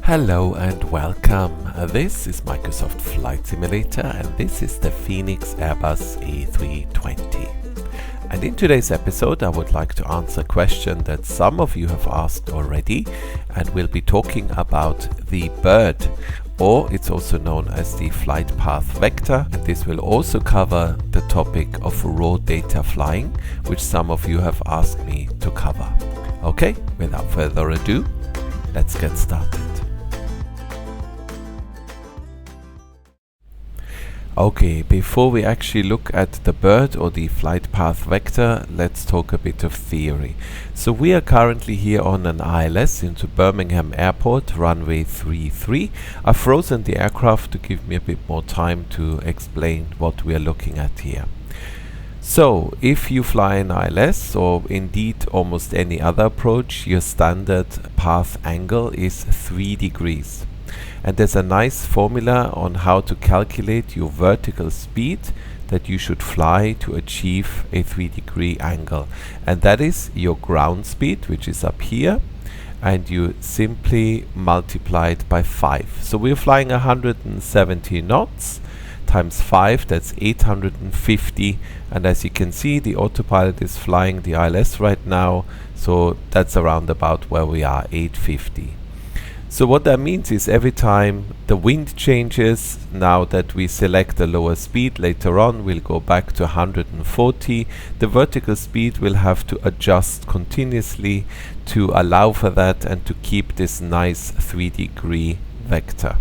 Hello and welcome. This is Microsoft Flight Simulator and this is the Phoenix Airbus A320. And in today's episode I would like to answer a question that some of you have asked already, and we'll be talking about the bird, or it's also known as the flight path vector, and this will also cover the topic of raw data flying, which some of you have asked me to cover. Okay, without further ado, let's get started. Okay, before we actually look at the bird or the flight path vector, let's talk a bit of theory. So we are currently here on an ILS into Birmingham Airport, runway 33. I've frozen the aircraft to give me a bit more time to explain what we are looking at here. So, if you fly an ILS, or indeed almost any other approach, your standard path angle is 3 degrees. And there's a nice formula on how to calculate your vertical speed that you should fly to achieve a 3-degree angle. And that is your ground speed, which is up here, and you simply multiply it by 5. So we're flying 170 knots. Times 5, that's 850, and as you can see, the autopilot is flying the ILS right now, so that's around about where we are, 850. So what that means is every time the wind changes, now that we select a lower speed later on, we'll go back to 140. The vertical speed will have to adjust continuously to allow for that and to keep this nice 3-degree vector.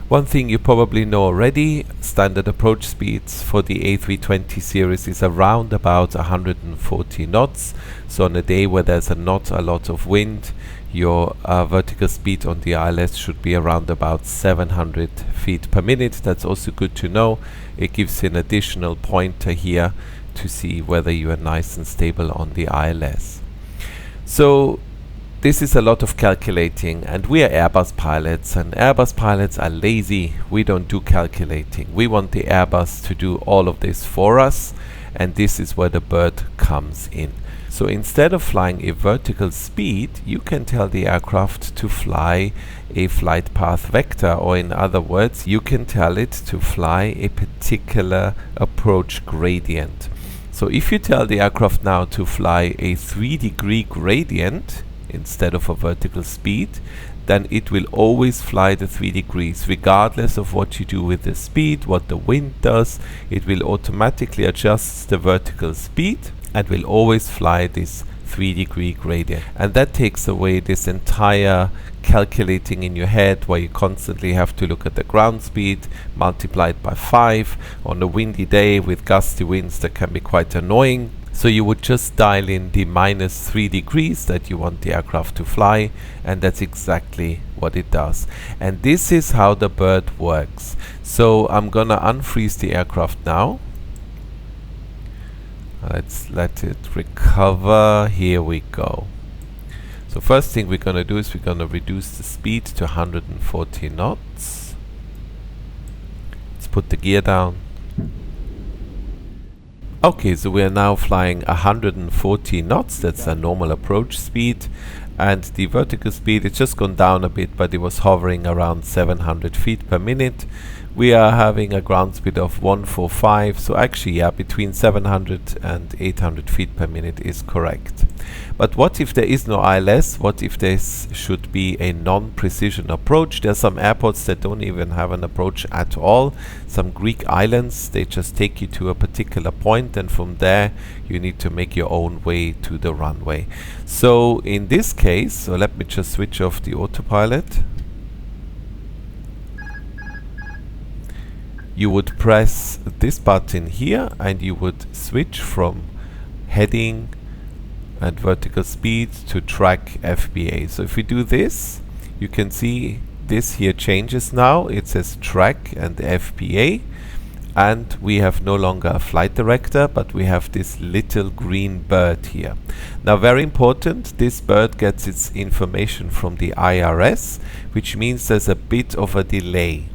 One thing you probably know already, standard approach speeds for the A320 series is around about 140 knots. So on a day where there's not a lot of wind, your vertical speed on the ILS should be around about 700 feet per minute. That's also good to know. It gives you an additional pointer here to see whether you are nice and stable on the ILS. So this is a lot of calculating, and we are Airbus pilots, and Airbus pilots are lazy. We don't do calculating. We want the Airbus to do all of this for us, and this is where the bird comes in. So instead of flying a vertical speed, you can tell the aircraft to fly a flight path vector, or in other words, you can tell it to fly a particular approach gradient. So if you tell the aircraft now to fly a 3-degree gradient instead of a vertical speed, then it will always fly the 3 degrees regardless of what you do with the speed, what the wind does. It will automatically adjust the vertical speed and will always fly this 3-degree gradient. And that takes away this entire calculating in your head where you constantly have to look at the ground speed multiplied by 5. On a windy day with gusty winds, that can be quite annoying. So you would just dial in the minus 3 degrees that you want the aircraft to fly, and that's exactly what it does. And this is how the bird works. So I'm gonna unfreeze the aircraft now. Let's let it recover. Here we go. So first thing we're gonna do is we're gonna reduce the speed to 140 knots. Let's put the gear down. Okay, so we are now flying 140 knots, that's a normal approach speed, and the vertical speed, it's just gone down a bit, but it was hovering around 700 feet per minute. We are having a ground speed of 145, so actually, yeah, between 700 and 800 feet per minute is correct. But what if there is no ILS? What if this should be a non-precision approach? There are some airports that don't even have an approach at all. Some Greek islands, they just take you to a particular point, and from there you need to make your own way to the runway. So in this case, so let me just switch off the autopilot. You would press this button here and you would switch from heading and vertical speed to track FBA. So if we do this, you can see this here changes now. It says track and FBA, and we have no longer a flight director, but we have this little green bird here. Now, very important, this bird gets its information from the IRS, which means there's a bit of a delay.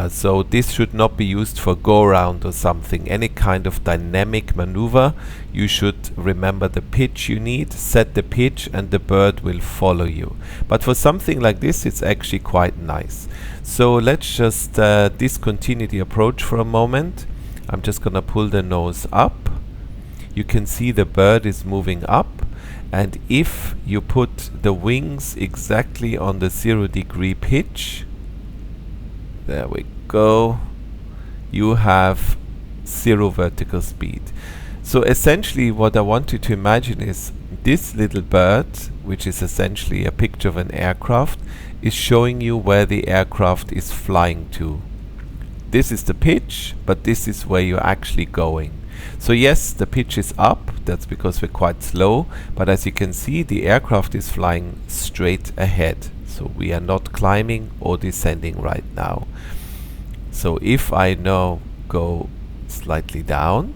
So this should not be used for go around or something. Any kind of dynamic maneuver, you should remember the pitch you need, set the pitch, and the bird will follow you. But for something like this, it's actually quite nice. So let's just discontinue the approach for a moment. I'm just gonna pull the nose up. You can see the bird is moving up, and if you put the wings exactly on the 0-degree pitch, there we go, you have 0 vertical speed. So essentially what I want you to imagine is this little bird, which is essentially a picture of an aircraft, is showing you where the aircraft is flying to. This is the pitch, but this is where you're actually going. So yes, the pitch is up, that's because we're quite slow, but as you can see, the aircraft is flying straight ahead. So we are not climbing or descending right now. So if I now go slightly down,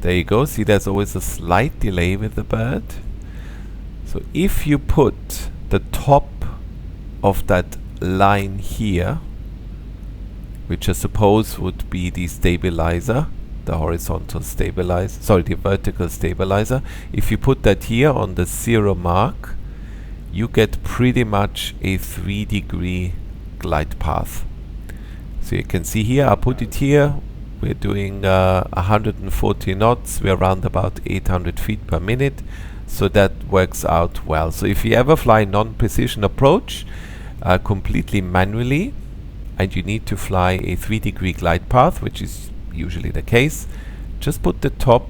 there you go, see there's always a slight delay with the bird. So if you put the top of that line here, which I suppose would be the stabilizer, the horizontal stabilizer, sorry, the vertical stabilizer. If you put that here on the 0 mark, you get pretty much a 3-degree glide path. So you can see here, I put it here, we're doing 140 knots, we're around about 800 feet per minute, so that works out well. So if you ever fly non-precision approach completely manually, and you need to fly a 3-degree glide path, which is usually the case, just put the top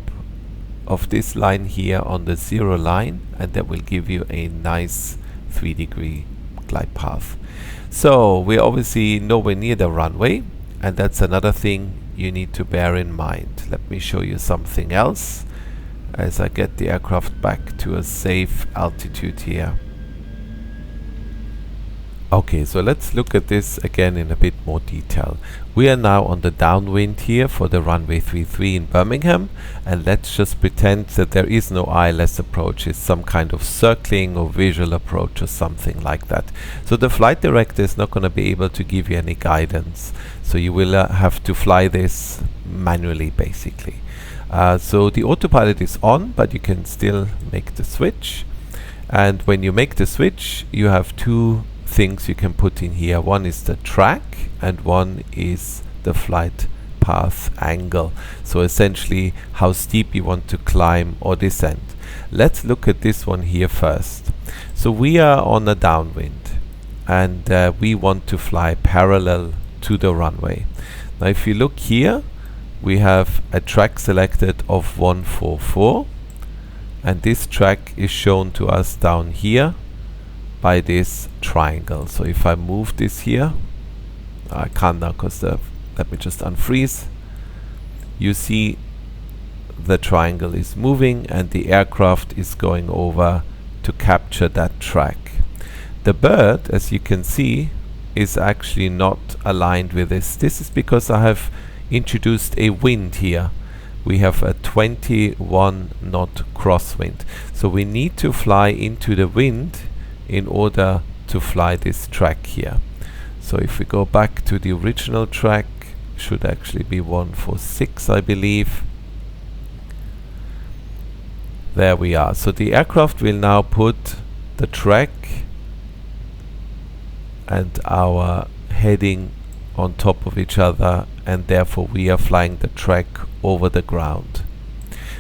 of this line here on the 0 line, and that will give you a nice 3-degree glide path. So we're obviously nowhere near the runway, and that's another thing you need to bear in mind. Let me show you something else as I get the aircraft back to a safe altitude here. Okay, so let's look at this again in a bit more detail. We are now on the downwind here for the runway 33 in Birmingham, and let's just pretend that there is no ILS approach. It's some kind of circling or visual approach or something like that. So the flight director is not going to be able to give you any guidance. So you will have to fly this manually, basically. So the autopilot is on, but you can still make the switch. And when you make the switch, you have two things you can put in here. One is the track, and one is the flight path angle. So essentially how steep you want to climb or descend. Let's look at this one here first. So we are on a downwind, and we want to fly parallel to the runway. Now if you look here, we have a track selected of 144, and this track is shown to us down here by this triangle. So if I move this here, I can't now because let me just unfreeze. You see the triangle is moving and the aircraft is going over to capture that track. The bird, as you can see, is actually not aligned with this. This is because I have introduced a wind here. We have a 21 knot crosswind. So we need to fly into the wind in order to fly this track here. So if we go back to the original track, should actually be 146, I believe. There we are. So the aircraft will now put the track and our heading on top of each other, and therefore we are flying the track over the ground.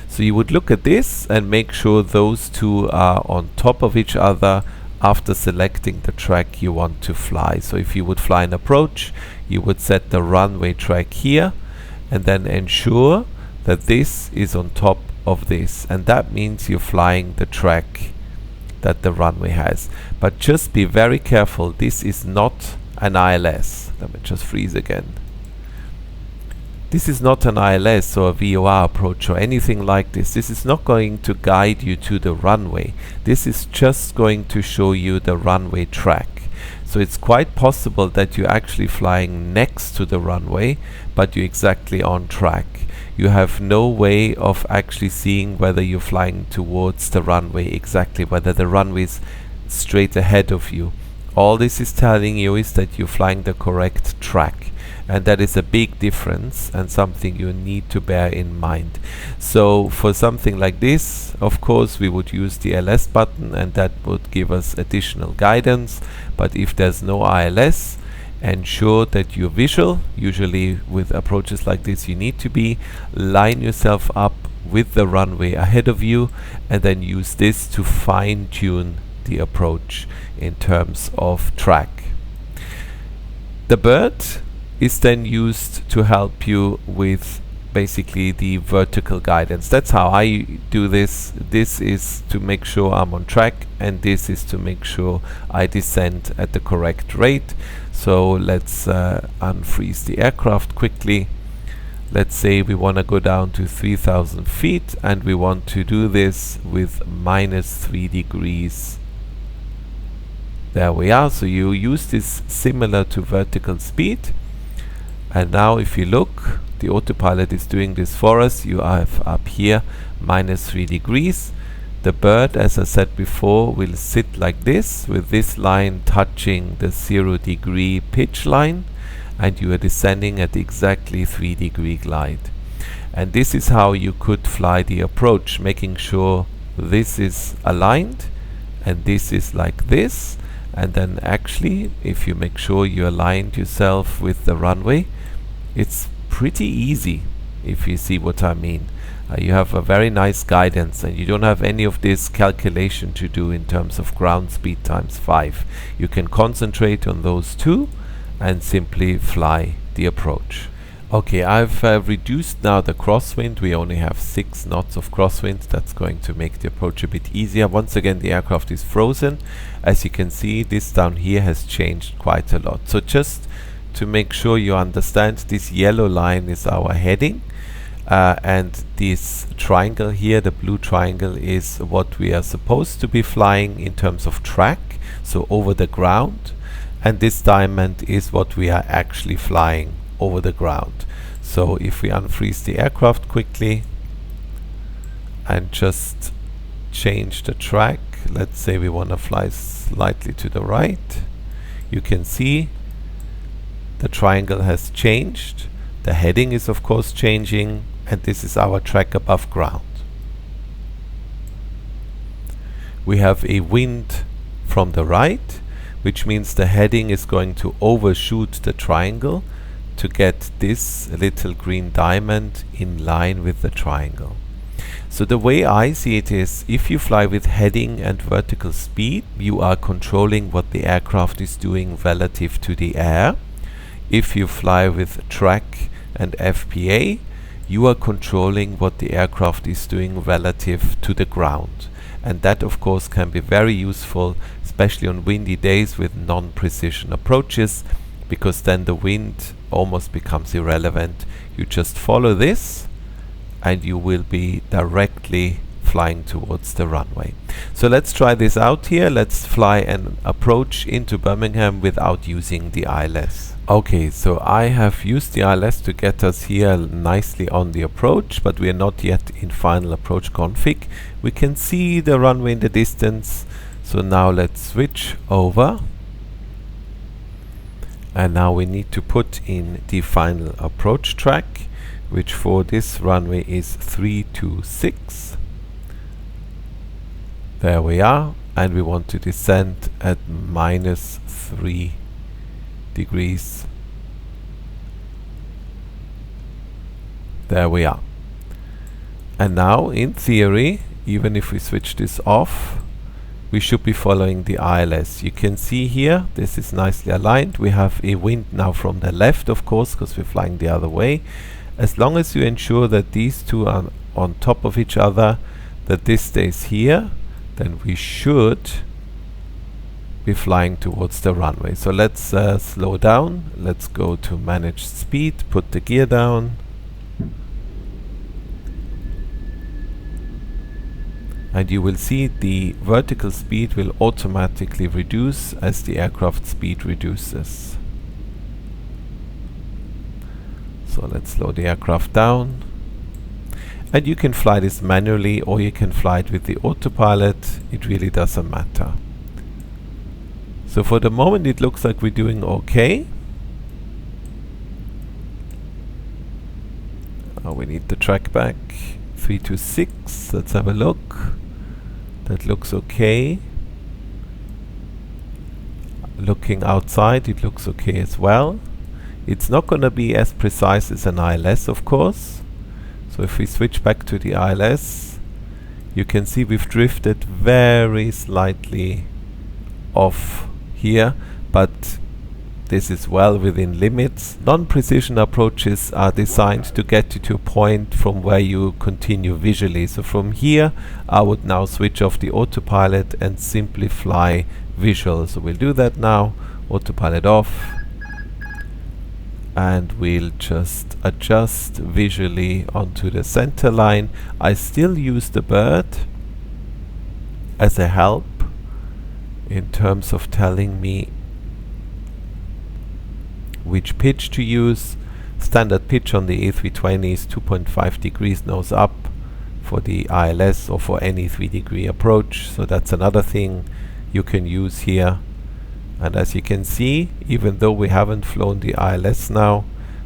So you would look at this and make sure those two are on top of each other after selecting the track you want to fly. So if you would fly an approach, you would set the runway track here and then ensure that this is on top of this, and that means you're flying the track that the runway has. But just be very careful, this is not an ILS. Let me just freeze again. This is not an ILS or a VOR approach or anything like this. This is not going to guide you to the runway. This is just going to show you the runway track. So it's quite possible that you're actually flying next to the runway, but you're exactly on track. You have no way of actually seeing whether you're flying towards the runway exactly, whether the runway is straight ahead of you All this is telling you is that you're flying the correct track, and that is a big difference and something you need to bear in mind. So for something like this, of course, we would use the LS button, and that would give us additional guidance. But if there's no ILS, ensure that you're visual. Usually with approaches like this, you need to be. Line yourself up with the runway ahead of you, and then use this to fine-tune the approach in terms of track. The bird is then used to help you with basically the vertical guidance. That's how I do this. This is to make sure I'm on track, and this is to make sure I descend at the correct rate. So let's unfreeze the aircraft quickly. Let's say we want to go down to 3000 feet, and we want to do this with -3 degrees. There we are. So you use this similar to vertical speed. And now if you look, the autopilot is doing this for us. You have up here -3 degrees. The bird, as I said before, will sit like this, with this line touching the 0-degree pitch line, and you are descending at exactly 3-degree glide. And this is how you could fly the approach, making sure this is aligned and this is like this. And then actually, if you make sure you aligned yourself with the runway, it's pretty easy, if you see what I mean. You have a very nice guidance, and you don't have any of this calculation to do in terms of ground speed times 5. You can concentrate on those two and simply fly the approach. Okay, I've reduced now the crosswind. We only have 6 knots of crosswind. That's going to make the approach a bit easier. Once again, the aircraft is frozen. As you can see, this down here has changed quite a lot. So just to make sure you understand, this yellow line is our heading, and this triangle here, the blue triangle, is what we are supposed to be flying in terms of track, so over the ground, and this diamond is what we are actually flying over the ground. So if we unfreeze the aircraft quickly and just change the track, let's say we want to fly slightly to the right, you can see the triangle has changed. The heading is of course changing, and this is our track above ground. We have a wind from the right, which means the heading is going to overshoot the triangle to get this little green diamond in line with the triangle. So the way I see it is, if you fly with heading and vertical speed, you are controlling what the aircraft is doing relative to the air. If you fly with track and FPA, you are controlling what the aircraft is doing relative to the ground. And that of course can be very useful, especially on windy days with non-precision approaches, because then the wind almost becomes irrelevant. You just follow this and you will be directly flying towards the runway. So let's try this out here. Let's fly an approach into Birmingham without using the ILS. Okay, so I have used the ILS to get us here nicely on the approach, but we are not yet in final approach config. We can see the runway in the distance. So now let's switch over. And now we need to put in the final approach track, which for this runway is 326. There we are, and we want to descend at -3 degrees. There we are. And now, in theory, even if we switch this off, we should be following the ILS. You can see here, this is nicely aligned. We have a wind now from the left, of course, because we're flying the other way. As long as you ensure that these two are on top of each other, that this stays here, then we should be flying towards the runway. So let's slow down. Let's go to manage speed, put the gear down. And you will see the vertical speed will automatically reduce as the aircraft speed reduces. So let's slow the aircraft down. And you can fly this manually, or you can fly it with the autopilot. It really doesn't matter. So for the moment it looks like we're doing okay. Oh, we need the track back. 326, let's have a look. That looks okay. Looking outside, it looks okay as well. It's not going to be as precise as an ILS, of course. So if we switch back to the ILS, you can see we've drifted very slightly off here, but this is well within limits. Non-precision approaches are designed to get you to a point from where you continue visually. So from here, I would now switch off the autopilot and simply fly visual. So we'll do that now. Autopilot off. And we'll just adjust visually onto the center line. I still use the bird as a help in terms of telling me which pitch to use. Standard pitch on the A320 is 2.5 degrees nose up for the ILS or for any 3-degree approach. So that's another thing you can use here. And as you can see, even though we haven't flown the ILS now,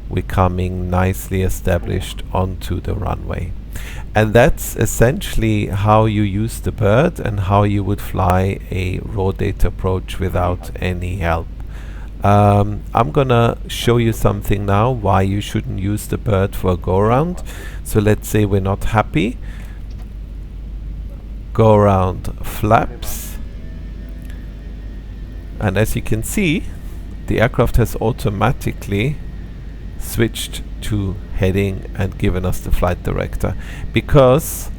we're coming nicely established onto the runway. And that's essentially how you use the bird and how you would fly a raw data approach without any help. I'm gonna show you something now why you shouldn't use the bird for a go around. So let's say we're not happy. Go around flaps. And as you can see, the aircraft has automatically switched to heading and given us the flight director, because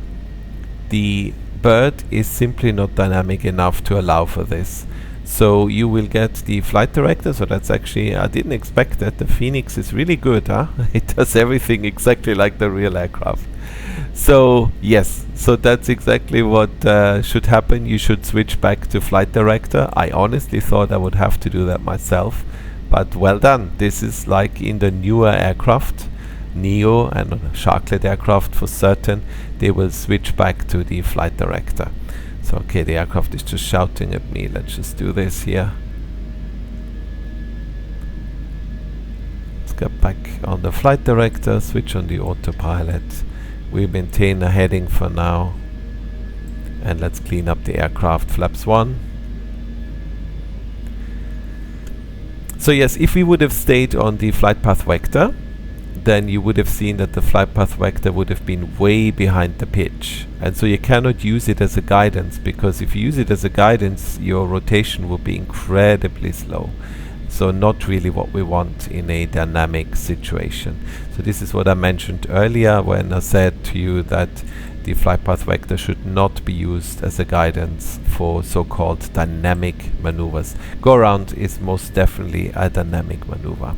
the bird is simply not dynamic enough to allow for this. So you will get the flight director. So that's actually, I didn't expect that. The Phoenix is really good, huh? It does everything exactly like the real aircraft. So yes, so that's exactly what should happen. You should switch back to flight director. I honestly thought I would have to do that myself, but well done. This is like in the newer aircraft, Neo and Sharklet aircraft for certain, they will switch back to the flight director. So okay, the aircraft is just shouting at me. Let's just do this here. Let's get back on the flight director, switch on the autopilot. We maintain a heading for now. And let's clean up the aircraft. Flaps 1. So yes, if we would have stayed on the flight path vector, then you would have seen that the flight path vector would have been way behind the pitch. And so you cannot use it as a guidance, because if you use it as a guidance, your rotation will be incredibly slow. So not really what we want in a dynamic situation. So this is what I mentioned earlier when I said to you that the flight path vector should not be used as a guidance for so-called dynamic maneuvers. Go around is most definitely a dynamic maneuver.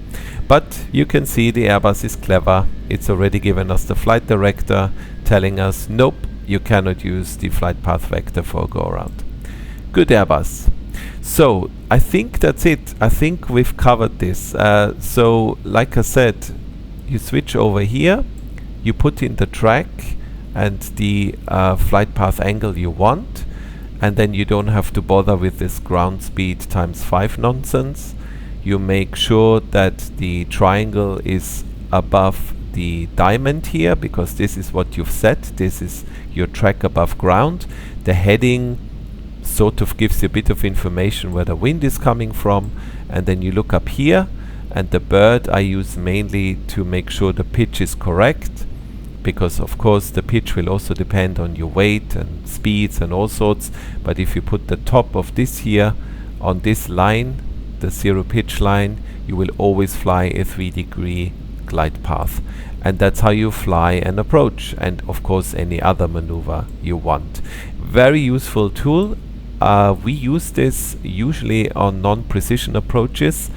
But you can see the Airbus is clever. It's already given us the flight director telling us, nope, you cannot use the flight path vector for a go around. Good Airbus. So I think that's it. I think we've covered this. So like I said, you switch over here, you put in the track and the flight path angle you want, and then you don't have to bother with this ground speed times 5 nonsense. You make sure that the triangle is above the diamond here, because this is what you've set. This is your track above ground. The heading sort of gives you a bit of information where the wind is coming from, and then you look up here, and the bird I use mainly to make sure the pitch is correct, because of course the pitch will also depend on your weight and speeds and all sorts. But if you put the top of this here on this line, the 0 pitch line, you will always fly a 3-degree glide path, and that's how you fly an approach, and of course any other maneuver you want. Very useful tool. We use this usually on non-precision approaches.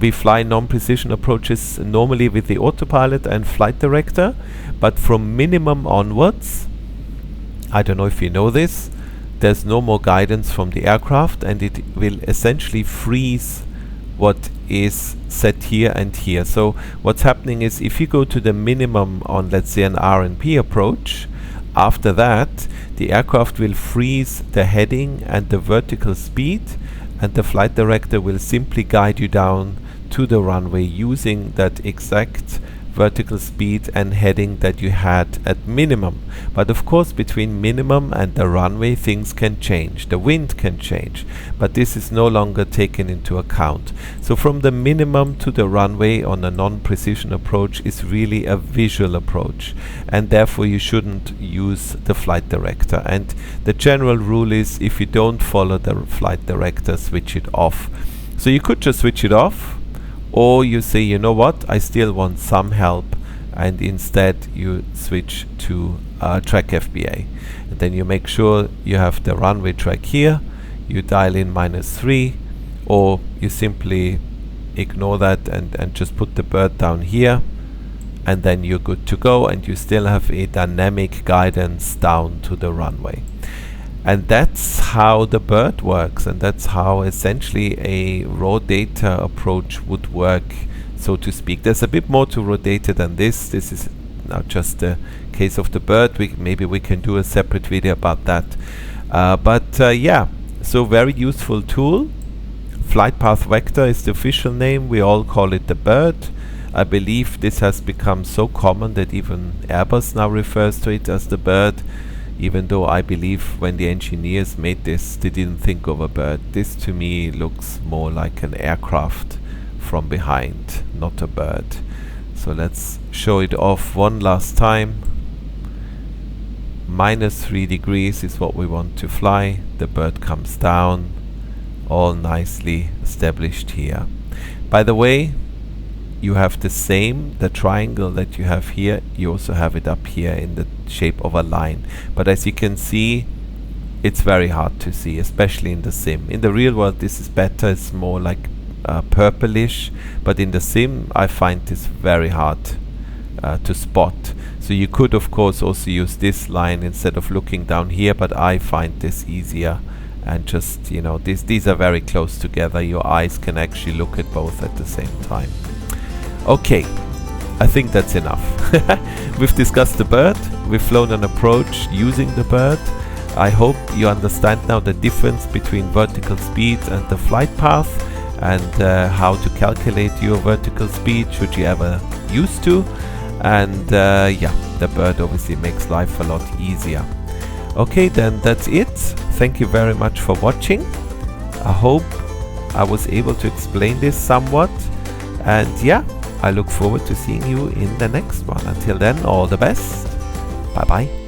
We fly non-precision approaches normally with the autopilot and flight director, but from minimum onwards, I don't know if you know this, there's no more guidance from the aircraft, and it will essentially freeze what is set here and here. So what's happening is, if you go to the minimum on, let's say, an R&P approach, After that, the aircraft will freeze the heading and the vertical speed, and the flight director will simply guide you down to the runway using that exact vertical speed and heading that you had at minimum. But of course, between minimum and the runway, things can change. The wind can change, but this is no longer taken into account. So from the minimum to the runway on a non-precision approach is really a visual approach, and therefore you shouldn't use the flight director. And the general rule is, if you don't follow the flight director, switch it off. So you could just switch it off, or you say, you know what, I still want some help, and instead you switch to track FBA. And then you make sure you have the runway track here, you dial in -3, or you simply ignore that and just put the bird down here, and then you're good to go, and you still have a dynamic guidance down to the runway. And that's how the bird works, and that's how essentially a raw data approach would work, so to speak. There's a bit more to raw data than this. This is now just the case of the bird. Maybe we can do a separate video about that. Yeah, so very useful tool. Flight path vector is the official name. We all call it the bird. I believe this has become so common that even Airbus now refers to it as the bird, even though I believe when the engineers made this, they didn't think of a bird. This to me looks more like an aircraft from behind, not a bird. So let's show it off one last time. -3 degrees is what we want to fly. The bird comes down, all nicely established here. By the way, you have the triangle that you have here, you also have it up here in the shape of a line. But as you can see, it's very hard to see, especially in the sim. In the real world this is better, it's more like purplish, but in the sim I find this very hard to spot. So you could of course also use this line instead of looking down here, but I find this easier, and just, you know, these are very close together. Your eyes can actually look at both at the same time. Okay, I think that's enough. We've discussed the bird, we've flown an approach using the bird. I hope you understand now the difference between vertical speed and the flight path, and how to calculate your vertical speed should you ever use to. And yeah, the bird obviously makes life a lot easier. Okay, then that's it. Thank you very much for watching. I hope I was able to explain this somewhat, and yeah, I look forward to seeing you in the next one. Until then, all the best. Bye bye.